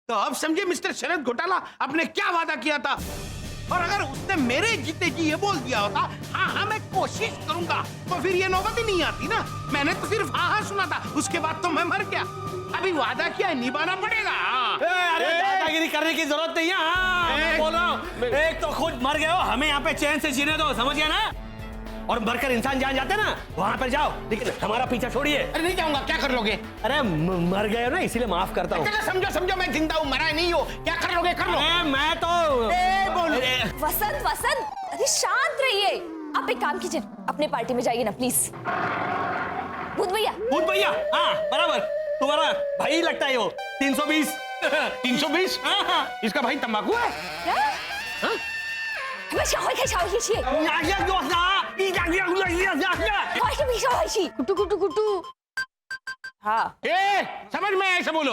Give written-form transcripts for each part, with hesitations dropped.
तो अब समझे मिस्टर शरद घोटाला आपने क्या वादा किया था। और अगर उसने मेरे जीते जी ये बोल दिया होता हाँ हाँ मैं कोशिश करूंगा, तो फिर ये नौबत ही नहीं आती ना। मैंने तो सिर्फ हाँ हाँ सुना था, उसके बाद तो मैं मर गया। अभी वादा किया है, निभाना पड़ेगा। अरे दादागिरी करने की जरूरत नहीं है। हाँ, मैं बोल रहा हूँ, एक तो खुद मर गए हो, हमें यहाँ पे चैन से जीने दो, समझ गया ना। और मरकर इंसान जान जाते ना, वहां पर जाओ, लेकिन हमारा पीछा छोड़िए। अरे नहीं जाऊंगा, क्या कर लोगे? अरे मर गए हो ना, इसीलिए माफ करता हूँ। समझो समझो, मैं जिंदा हूँ, मरा नहीं हो। क्या कर लोगे? कर लो। मैं तो बोलो। वसंत वसंत, अरे शांत रहिए। आप एक काम कीजिए, अपने पार्टी में जाइए ना प्लीज। भूत भैया, हाँ बराबर, तुम्हारा भाई लगता है वो 320। 320? इसका भाई तंबाकू है? क्या? 快小回开小回去！कुटू कुटू कुटू। हाँ। समझ में ऐसे बोलो।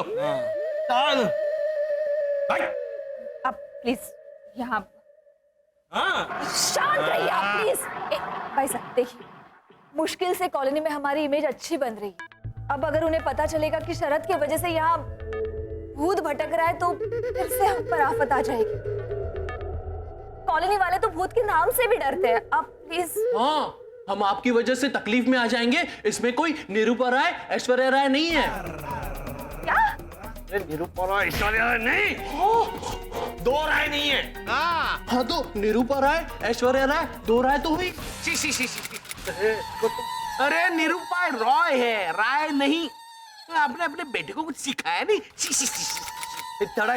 आप प्लीज यहाँ शांत रहिए आप प्लीज। भाई साहब देखिए, मुश्किल से कॉलोनी में हमारी इमेज अच्छी बन रही है। अब अगर उन्हें पता चलेगा कि शरद की वजह से यहाँ भूत भटक रहा है तो फिर से हम पर आफत आ जाएगी। कॉलोनी वाले तो भूत के नाम से भी डरते हैं। आप प्लीज। हाँ, हम आपकी वजह से तकलीफ में आ जाएंगे। इसमें कोई निरूपा राय, ऐश्वर्या राय नहीं है। क्या? निरूपा राय, ऐश्वर्या राय नहीं, दो राय नहीं है। हाँ तो निरूपा राय, ऐश्वर्या राय, दो राय तो हुई। अरे निरूपा रॉय है, राय नहीं। आपने अपने बेटे को कुछ सिखाया नहीं। थोड़ा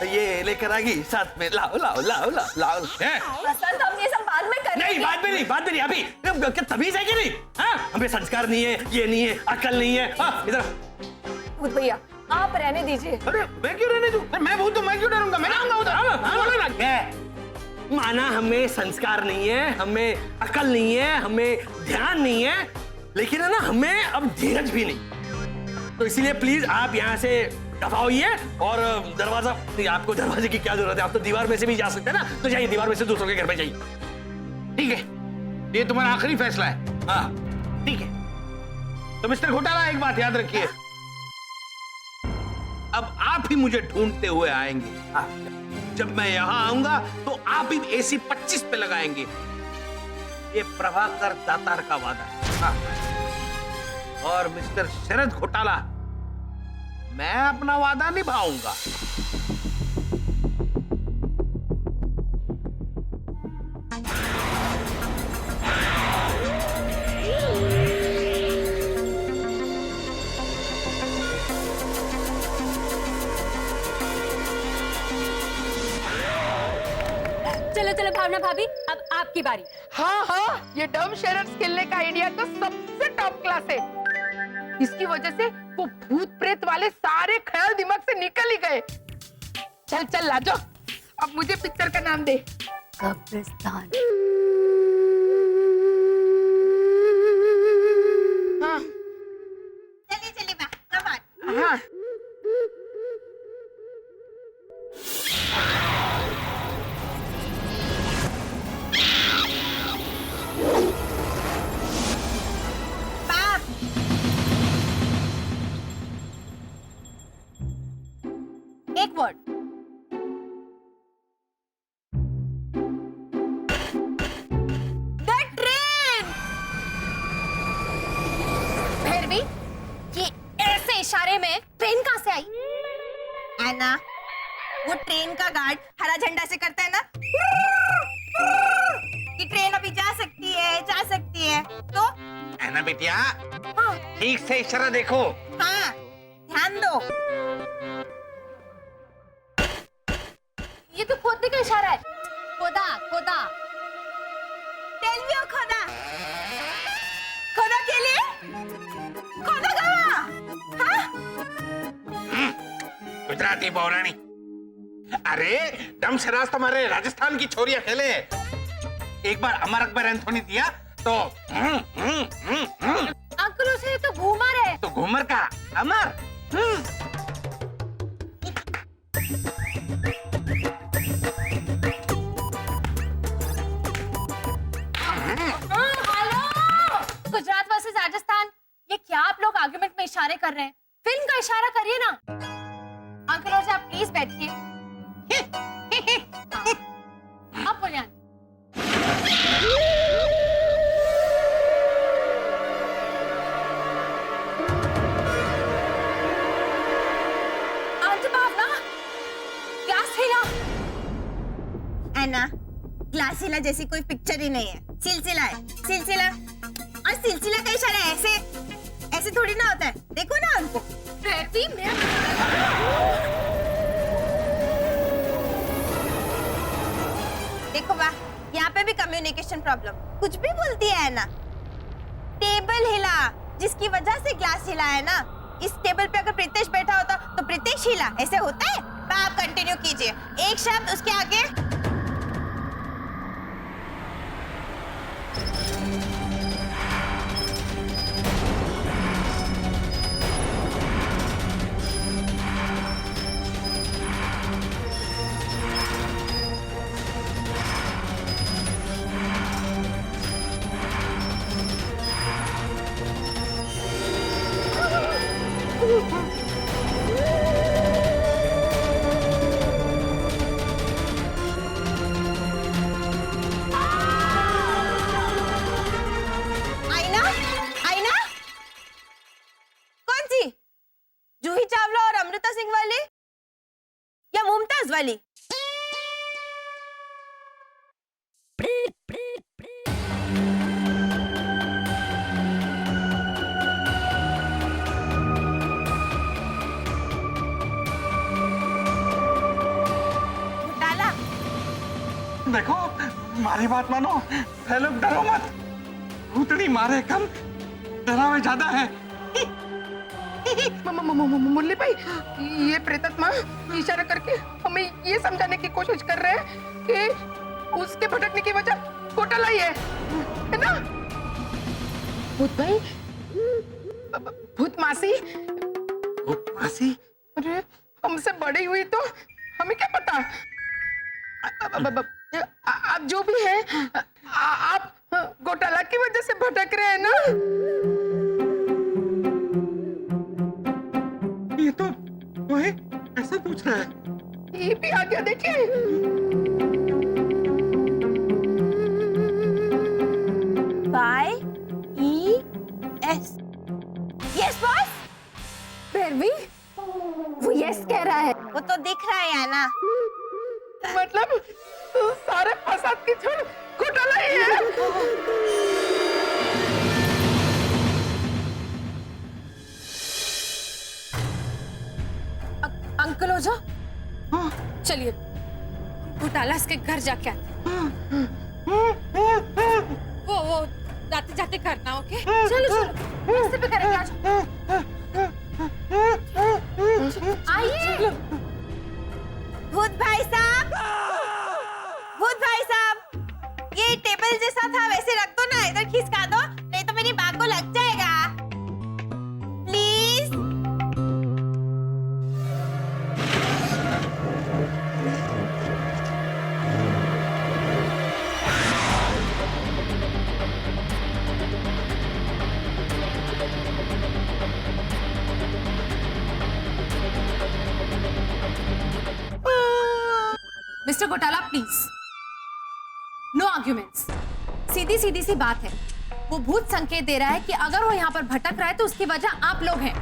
ये लेकर आगी साथ में, लाओ लाओ लाओ लाओ लाओ। वसंत, हम ये सब बाद में करेंगे। नहीं, बाद में नहीं, अभी क्या तमीज है कि नहीं? हाँ, हमें संस्कार नहीं है, ये नहीं है, अकल नहीं है। हाँ, इधर भूत भैया आप रहने दीजिए। अरे मैं क्यों रहने दूं? मैं भूत तो मैं क्यों डरूंगा? मैं आऊंगा उधर। माना हमें संस्कार नहीं है, हमें अकल नहीं है, हमें ध्यान नहीं है, लेकिन है ना हमें अब धीरज भी नहीं। तो इसीलिए प्लीज आप यहाँ से दफा होइए। और दरवाजा, आपको दरवाजे की क्या जरूरत है, आप तो दीवार में से भी जा सकते हैं ना, तो जाइए दीवार में से दूसरों के घर में जाइए। ठीक है, ये तुम्हारा आखिरी फैसला है। हाँ ठीक है। तो मिस्टर घोटाला एक बात याद रखिए, अब आप ही मुझे ढूंढते हुए आएंगे। जब मैं यहां आऊंगा तो आप ही AC 25 पे लगाएंगे। ये प्रभाकर दातार का वादा है। और मिस्टर शरद घोटाला, मैं अपना वादा निभाऊंगा। चलो चलो भावना भाभी, अब आपकी बारी। हाँ हाँ, ये डम शरद खेलने का आइडिया तो सबसे टॉप क्लास है। इसकी वजह से वो भूत प्रेत वाले सारे ख्याल दिमाग से निकल ही गए। चल चल लाजो, अब मुझे पिक्चर का नाम दे। कब्रिस्तान। हाँ चलिए कम हाँ। एक वर्ड। The train. भैरवी, ये ऐसे इशारे में ट्रेन कहाँ से आई? ऐना, वो ट्रेन का गार्ड हरा झंडा से करता है ना कि ट्रेन अभी जा सकती है तो है ना बेटिया? हाँ ठीक से इशारा देखो। हाँ, ध्यान दो। ये तो खोदने का इशारा है। खोदा खोदा। टेल मी खोदा। खोदा के लिए? खोदा कहाँ? हाँ? गुजराती पौराणी। अरे डम शराज तुम्हारे राजस्थान की छोरियां खेले। एक बार अमर अकबर एंथोनी दिया तो अंकल उसे तो घूमर है। तो घूमर का अमर। गुजरात वर्सेस राजस्थान, ये क्या आप लोग आर्गुमेंट में इशारे कर रहे हैं? फिल्म का इशारा करिए ना। अंकल और आप प्लीज बैठिए। हाँ, आप बोलिए आंटी। आंटी भावना, ग्लास हिला। एना, ग्लास हिला जैसी कोई पिक्चर ही नहीं है, सिलसिला है, सिलसिला। और सिलसिला का इशारा ऐसे ऐसे थोड़ी ना होता है, देखो ना उनको। प्रीति, मैं देखो वाह, यहाँ पे भी कम्युनिकेशन प्रॉब्लम, कुछ भी बोलती है एना। टेबल हिला, जिसकी वजह से ग्लास हिला है ना। इस टेबल पे अगर प्रीतेश बैठा होता तो प्रीतेश हिला, ऐसे होता है? आप कंटिन्यू कीजिए, एक शब्द उसके आगे। आईना, आईना, कौन सी? जूही चावला और अमृता सिंह वाली या मुमताज वाली? घोटाला। देखो, हमारी बात मानो, हेलो, डरो मत। भूतनी मारे कम, डरावे ज्यादा है। मुरली भाई, ये प्रेतात्मा इशारा करके हमें ये समझाने की कोशिश कर रहे हैं कि उसके भटकने की वजह घोटाला ही है ना? भूत भाई, भूत मासी, मासी, अरे हमसे बड़ी हुई तो हमें क्या पता? आप जो भी है, आप घोटाला की वजह से भटक रहे हैं ना? ये तो वही ऐसा पूछ रहा है। ये भी आ गया, देखिए। YES। Yes boss. फिर भी वो यस कह रहा है। वो तो दिख रहा है ना। मतलब सारे फसाद की जड़ घोटाला ही है। अंकल हो जाओ। चलिए, घोटाला इसके घर जाके आते हैं। वो जाते जाते करना, ओके? चलो चलो, रास्ते पे करेंगे, आ जाओ। आइए। भूत भाई साहब, भूत भाई साहब, ये टेबल जैसा था वैसे रख दो ना, इधर खिसका दो, नहीं तो मेरी बात को लग जाएगा। प्लीज। मिस्टर घोटाला, प्लीज, नो आर्ग्यूमेंट्स। सीधी सीधी सी बात है, वो भूत संकेत दे रहा है कि अगर वो यहाँ पर भटक रहा है तो उसकी वजह आप लोग हैं।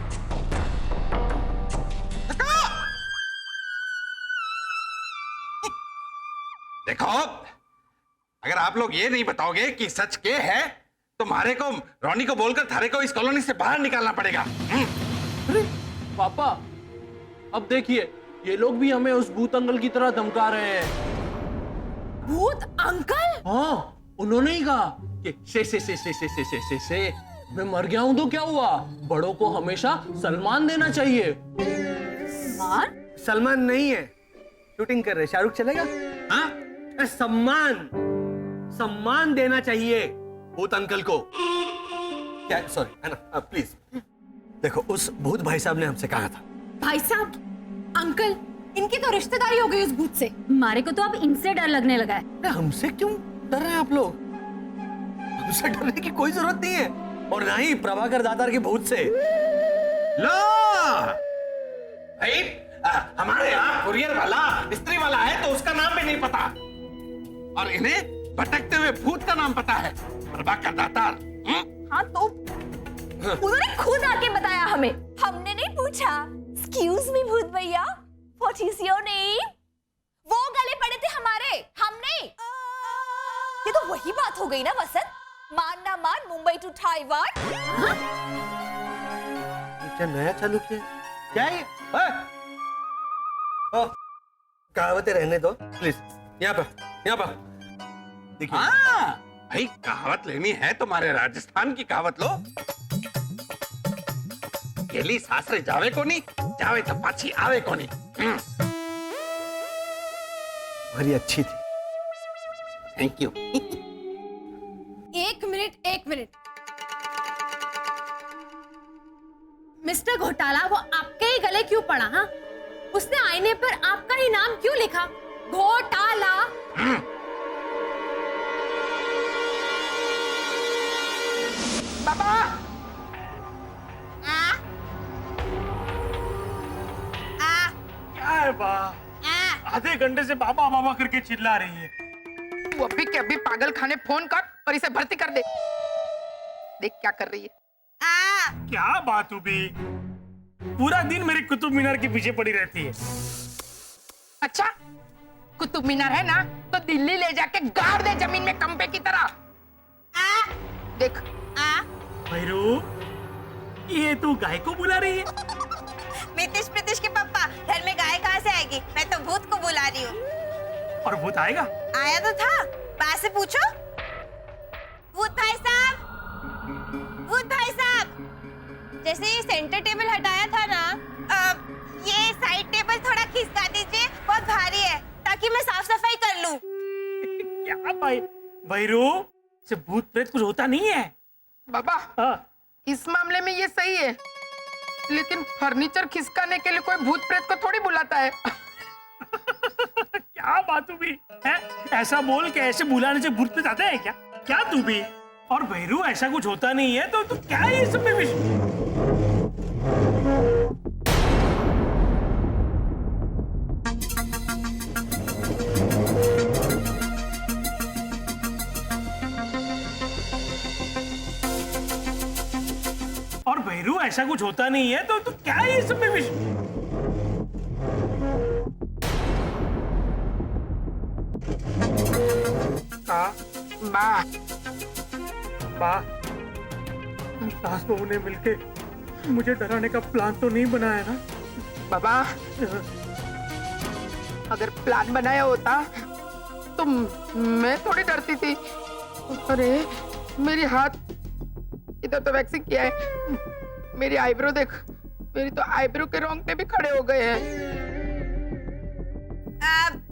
देखो, अगर आप लोग ये नहीं बताओगे कि सच के है, तो मारे को, रोनी को बोलकर थारे को इस कॉलोनी से बाहर निकालना पड़ेगा। अरे पापा, अब देखिए, ये लोग भी हमें उस भूत अंकल की तरह धमका रहे हैं। भूत अंकल? हाँ, उन्होंने ही कहा कि से मैं मर गया हूं तो क्या हुआ, बड़ों को हमेशा सलमान देना चाहिए। सलमान नहीं है, शूटिंग कर रहे, शाहरुख चलेगा? हाँ, सम्मान देना चाहिए भूत अंकल को। क्या, सॉरी, है ना, प्लीज। देखो, उस भूत भाई साहब ने हमसे कहा था। भाई साहब, अंकल, इनकी तो रिश्तेदारी हो गई उस भूत से। मारे को तो अब इनसे डर लगने लगा है। अरे हमसे क्यों डर रहे हैं आप लोग? हमसे डरने की कोई जरूरत नहीं है, और ना ही प्रभाकर दातार के भूत से। लो भाई, हमारे यहाँ कुरियर वाला स्त्री वाला है तो उसका नाम भी नहीं पता, और इन्हें भटकते हुए भूत का नाम पता है, प्रभाकर दातार। हाँ तो उन्होंने खुद आके बताया हमें, हमने नहीं पूछा। एक्सक्यूज मी भूत भैया, व्हाट इज योर नेम? वो गले पड़े थे हमारे, हम नहीं। ये तो वही बात हो गई ना वसंत, मान ना मान मुंबई टू ताइवान। क्या नया चालू किया? क्या है? कहावतें रहने दो प्लीज, यहाँ पर देखिए। हाँ भाई, कहावत लेनी है तुम्हारे राजस्थान की कहावत लो। गेली सासरे जावे को नहीं, जावे तो पाछी आवे को नहीं। बड़ी अच्छी थी, थैंक यू। एक मिनट मिस्टर घोटाला, वो आपके ही गले क्यों पड़ा? हाँ, उसने आईने पर आपका ही नाम क्यों लिखा? घोटाला। बाबा क्या है बा? आधे घंटे से बाबा बाबा करके चिल्ला रही है। तू अभी के अभी पागल खाने फोन कर और इसे भर्ती कर दे। देख क्या कर रही है। क्या बात हुई? पूरा दिन मेरे कुतुब मीनार के पीछे पड़ी रहती है। अच्छा, कुतुब मीनार है ना, तो दिल्ली ले जाके गाड़ दे जमीन में कंपे की तरह। देख भैरू, ये तू गाय को बुला रही है? मितिश प्रीतिश के पापा, घर में गाय कहाँ से आएगी? मैं तो भूत को बुला रही हूँ। और भूत आएगा? आया तो था, बात से पूछो। भूत भाई साहब, भूत भाई साहब, जैसे ये सेंटर टेबल हटाया था ना, ये साइड टेबल थोड़ा खिसका दीजिए, बहुत भारी है, ताकि मैं साफ सफाई कर लूं। क्या भाई भैरू, से भूत प्रेत कुछ होता नहीं है। बाबा, इस मामले में ये सही है, लेकिन फर्नीचर खिसकाने के लिए कोई भूत प्रेत को थोड़ी बुलाता है। क्या बात हुई है? ऐसा बोल के ऐसे बुलाने से भूत प्रेत आता है क्या? क्या तू भी? और भैरू, ऐसा कुछ होता नहीं है तो तू क्या है इस सब में और भैरू, ऐसा कुछ होता नहीं है तो तू क्या है इस सब में सास बहू ने मिलके मुझे डराने का प्लान तो नहीं बनाया ना? बाबा, अगर प्लान बनाया होता तो मैं थोड़ी डरती थी। अरे मेरी हाथ इधर तो वैक्सिंग किया है, मेरी आईब्रो देख, मेरी तो आईब्रो के रोंगटे भी खड़े हो गए हैं।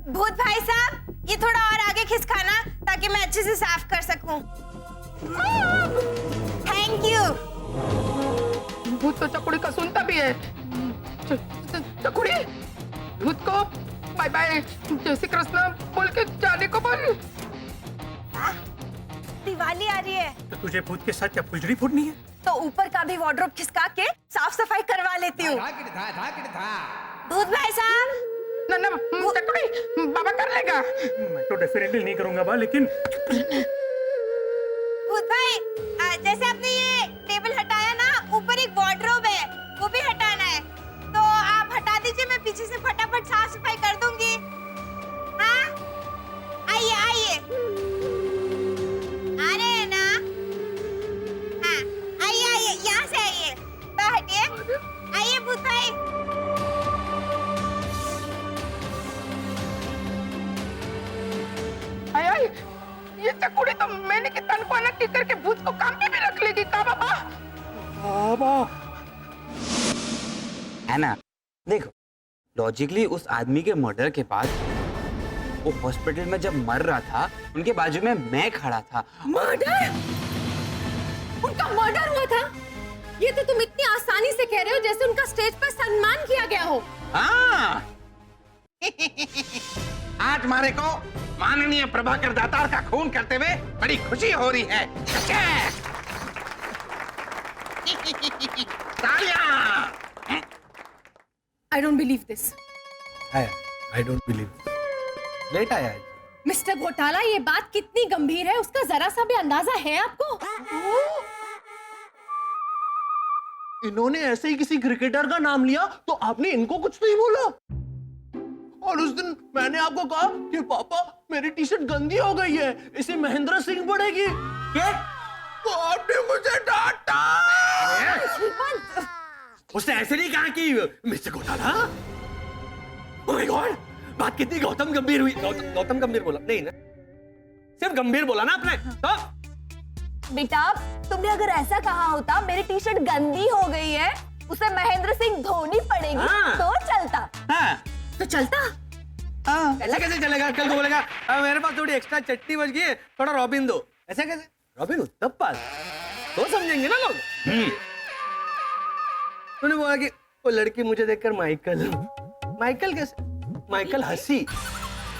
भूत भाई साहब, ये थोड़ा और आगे खिसकाना, ताकि मैं अच्छे से साफ कर सकूं। Thank you. भूत तो चकुड़ी का सुनता भी है। चकुड़ी, भूत को बाय बाय, जय श्री कृष्ण बोल के जाने को बोल। दिवाली आ रही है, तो तुझे भूत के साथ क्या फुलझड़ी फूटनी है? तो ऊपर का भी वार्डरोब खिसका के साफ सफाई करवा लेती हूँ। भूत भाई साहब, ना चकुड़ी, बाबा कर लेगा। मैं तो डेफिनेटली नहीं करूंगा बा, लेकिन भूत भाई, जैसे आपने ये टेबल हटाया ना, ऊपर एक वार्डरोब है, वो भी हटाना है, तो आप हटा दीजिए, मैं पीछे से फटाफट साफ सफाई कर दूंगी। हाँ, आइए आइए, आ रहे हैं ना? हाँ, आइए आइए, यहाँ से आइए, तो हटिए, आइए भूत भाई। आय ये चकुड़ी तो मैंने के तन को अलग करके भूत को काम पे भी रख लेगी का बाबा। बाबा, है ना, देखो लॉजिकली उस आदमी के मर्डर के बाद वो हॉस्पिटल में जब मर रहा था, उनके बाजू में मैं खड़ा था। मर्डर? उनका मर्डर हुआ था? ये तो तुम इतनी आसानी से कह रहे हो जैसे उनका स्टेज पर सम्मान किया गया हो। हाँ। आज मारे को माननीय प्रभाकर दातार का खून करते हुए बड़ी खुशी हो रही है। तालियां। I don't believe this. I don't believe. Late आया है। मिस्टर घोटाला, ये बात कितनी गंभीर है उसका जरा सा भी अंदाजा है आपको? इन्होंने ऐसे ही किसी क्रिकेटर का नाम लिया तो आपने इनको कुछ नहीं बोला। और उस दिन मैंने आपको कहा कि पापा मेरी टी शर्ट गंदी हो गई है, इसे महेंद्र सिंह पड़ेगी। क्या? तो आपने मुझे डांटा। उसने ऐसे नहीं कहा कि मिस्टर घोटाला। ओह माय गॉड, बात कितनी गौतम गंभीर हुई। गौतम गंभीर बोला नहीं ना, सिर्फ गंभीर बोला ना आपने। तो बेटा, तुमने अगर ऐसा कहा होता मेरी टी शर्ट गंदी हो गई है, उसे महेंद्र सिंह धोनी पड़ेगी, हाँ। तो चलता। हाँ, तो चलता। ऐसा कैसे चलेगा? कल को बोलेगा मेरे पास थोड़ी एक्स्ट्रा चटनी बच गई है, थोड़ा रॉबिन दो। ऐसा कैसे? रॉबिन हुड तब पास तो समझेंगे ना लोग। तूने बोला कि वो लड़की मुझे देखकर माइकल कैसे? माइकल हंसी।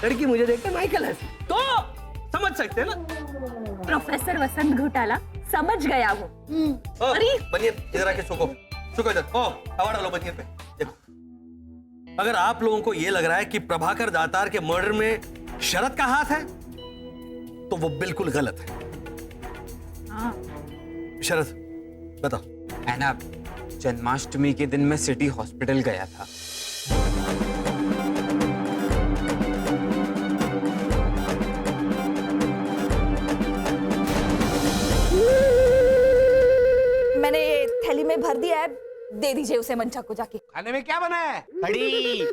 लड़की मुझे देखकर माइकल हंसी, तो समझ सकते हैं ना। प्रोफेसर वसंत घोटाला समझ गया वो। अरे बनियन इधर आके सुको इधर। हवा डालो बनियन पे। देखो, अगर आप लोगों को ये लग रहा है कि प्रभाकर दातार के मर्डर में शरद का हाथ है, तो वो बिल्कुल गलत है। शरद बताओ। है ना, जन्माष्टमी के दिन मैं सिटी हॉस्पिटल गया था। मैंने ये थैली में भर दिया है, दे दीजिए उसे मंचा को जाके। खाने में क्या बना है? कड़ी।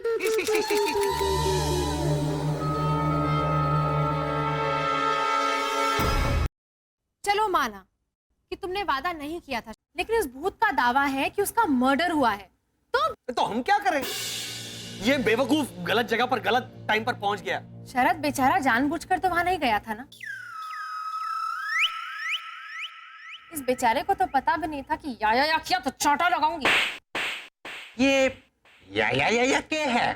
चलो माना कि तुमने वादा नहीं किया था, लेकिन इस भूत का दावा है कि उसका मर्डर हुआ है, तो हम क्या करें? ये बेवकूफ गलत जगह पर गलत टाइम पर पहुंच गया। शरद बेचारा जानबूझकर तो वहां नहीं गया था ना। इस बेचारे को तो पता भी नहीं था कि या किया तो चाटा लगाऊंगी। ये या क्या है?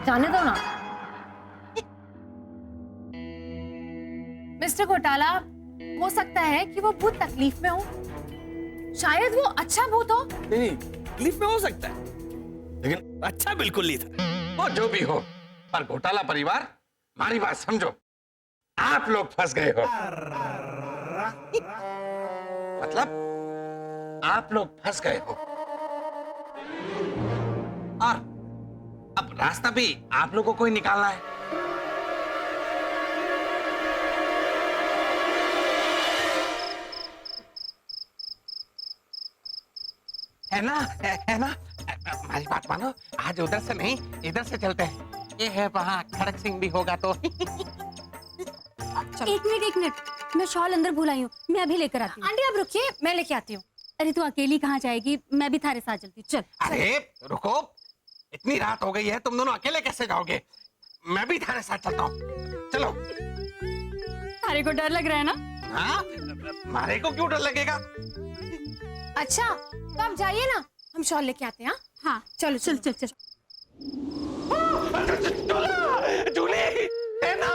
जाने दो ना। मिस्टर घोटाला, हो सकता है कि वो भूत तकलीफ में हो, शायद वो अच्छा भूत हो। नहीं, तकलीफ में हो सकता है, लेकिन अच्छा बिल्कुल नहीं था। वो जो भी हो, पर घोटाला परिवार, हमारी बात समझो। आप लोग फंस गए हो। मतलब आप लोग फंस गए हो, और अब रास्ता भी आप लोगों को ही निकालना है। है ना? है ना? हमारी बात मानो, आज उधर से नहीं इधर से चलते हैं। ये है वहाँ खड़क सिंह भी होगा तो। एक मिनट, मैं शॉल अंदर भूल आई हूँ, मैं अभी लेकर आती हूँ। आंटी आप रुकिए, मैं लेके आती हूँ। अरे तू अकेली कहाँ जाएगी, मैं भी थारे साथ चलती हूँ। चल। अरे रुको, इतनी रात हो गई है, तुम दोनों अकेले कैसे जाओगे? मैं भी थारे साथ चलता हूँ, चलो। थारे को डर लग रहा है ना? हाँ, मारे को क्यों डर लगेगा? अच्छा, तो आप जाइए ना, हम शॉल लेके आते हैं। हाँ चलो चल चल चल। जूली, है ना?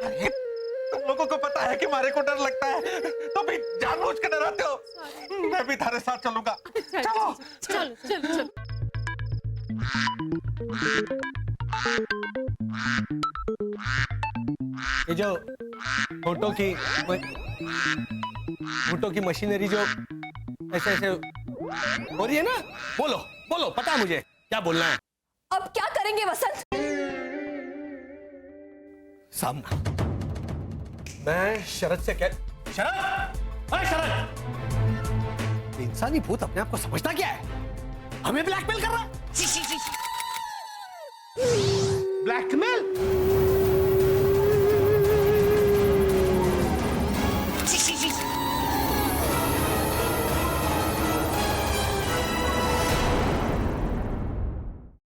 अरे तुम लोगों को पता है कि मारे को डर लगता है, तो भी जानबूझ के डराते हो। मैं भी थारे साथ चलूंगा। चलो चलो चलो चलो। ये जो फोटो की मशीनरी जो ऐसे ऐसे हो रही है ना, बोलो पता है मुझे क्या बोलना है। अब क्या करेंगे वसंत? सामना। मैं शरद से कह अरे शरद, इंसानी भूत अपने आप को समझता क्या है? हमें ब्लैकमेल कर रहा है। ब्लैकमेल?